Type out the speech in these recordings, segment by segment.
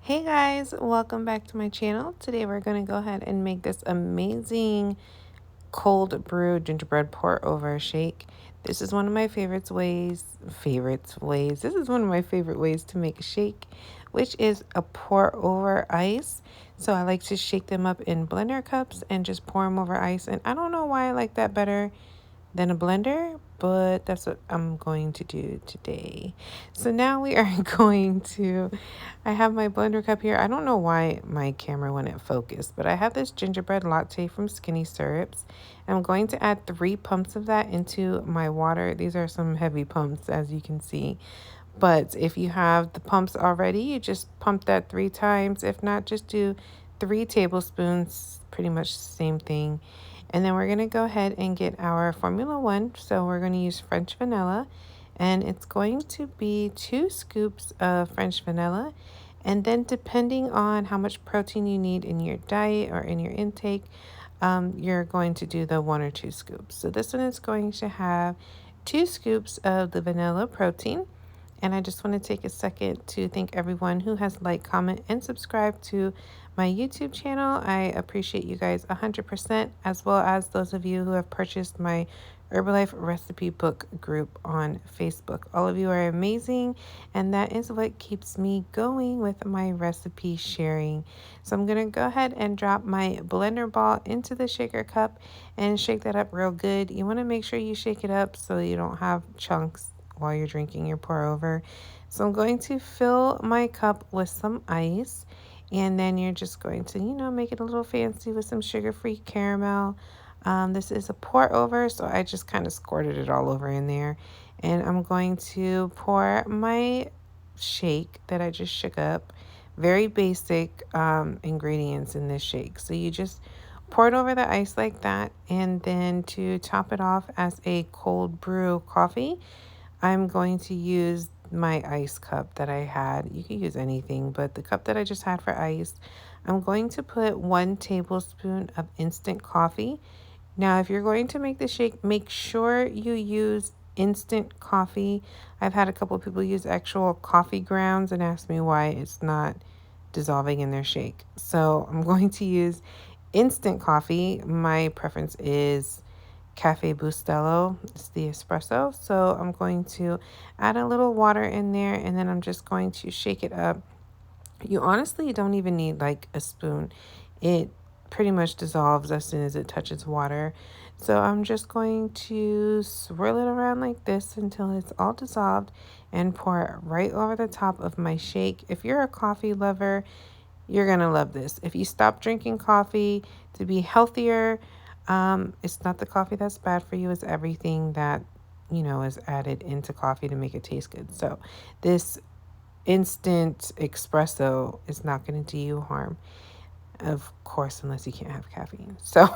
Hey guys, welcome back to my channel. Today we're going to go ahead and make this amazing cold brew gingerbread pour over shake. This is one of my This is one of my favorite ways to make a shake, which is a pour over ice. So I like to shake them up in blender cups and just pour them over ice. And I don't know why I like that better than a blender, but that's what I'm going to do today. So now we are I have my blender cup here. I don't know why my camera wouldn't focus, but I have this gingerbread latte from Skinny Syrups. I'm going to add 3 pumps of that into my water. These are some heavy pumps, as you can see. But if you have the pumps already, you just pump that 3 times. If not, just do 3 tablespoons, pretty much the same thing. And then we're going to go ahead and get our Formula 1. So we're going to use French vanilla. And it's going to be 2 scoops of French vanilla. And then depending on how much protein you need in your diet or in your intake, you're going to do the 1 or 2 scoops. So this one is going to have 2 scoops of the vanilla protein. And I just want to take a second to thank everyone who has liked, comment, and subscribed to my YouTube channel. I appreciate you guys 100%, as well as those of you who have purchased my Herbalife recipe book group on Facebook. All of you are amazing, and that is what keeps me going with my recipe sharing. So I'm going to go ahead and drop my blender ball into the shaker cup and shake that up real good. You want to make sure you shake it up so you don't have chunks while you're drinking your pour over. So I'm going to fill my cup with some ice, and then you're just going to, make it a little fancy with some sugar-free caramel. This is a pour over, so I just kind of squirted it all over in there. And I'm going to pour my shake that I just shook up. Very basic ingredients in this shake. So you just pour it over the ice like that, and then to top it off as a cold brew coffee, I'm going to use my ice cup that I had. You can use anything, but the cup that I just had for ice, I'm going to put 1 tablespoon of instant coffee. Now, if you're going to make the shake, make sure you use instant coffee. I've had a couple of people use actual coffee grounds and ask me why it's not dissolving in their shake. So I'm going to use instant coffee. My preference is Cafe Bustelo. It's the espresso. So I'm going to add a little water in there, and then I'm just going to shake it up. You honestly don't even need like a spoon. It pretty much dissolves as soon as it touches water. So I'm just going to swirl it around like this until it's all dissolved and pour it right over the top of my shake. If you're a coffee lover, you're going to love this. If you stop drinking coffee to be healthier, it's not the coffee that's bad for you. It's everything that, is added into coffee to make it taste good. So this instant espresso is not going to do you harm. Of course, unless you can't have caffeine. So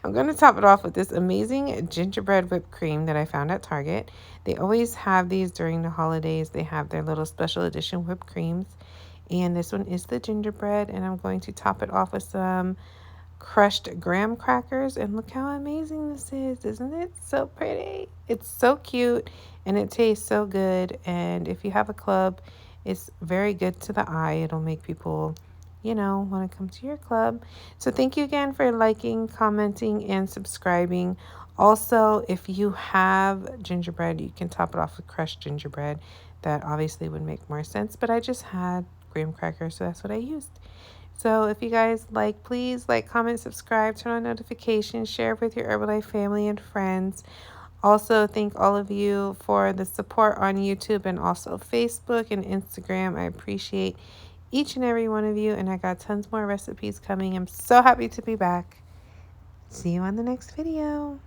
I'm going to top it off with this amazing gingerbread whipped cream that I found at Target. They always have these during the holidays. They have their little special edition whipped creams. And this one is the gingerbread. And I'm going to top it off with some crushed graham crackers. And look how amazing this is. Isn't it so pretty? It's so cute and it tastes so good. And if you have a club, it's very good to the eye. It'll make people want to come to your club. So thank you again for liking, commenting, and subscribing. Also, if you have gingerbread, you can top it off with crushed gingerbread. That obviously would make more sense, but I just had graham crackers, so that's what I used. So if you guys like, please like, comment, subscribe, turn on notifications, share with your Herbalife family and friends. Also, thank all of you for the support on YouTube and also Facebook and Instagram. I appreciate each and every one of you, and I got tons more recipes coming. I'm so happy to be back. See you on the next video.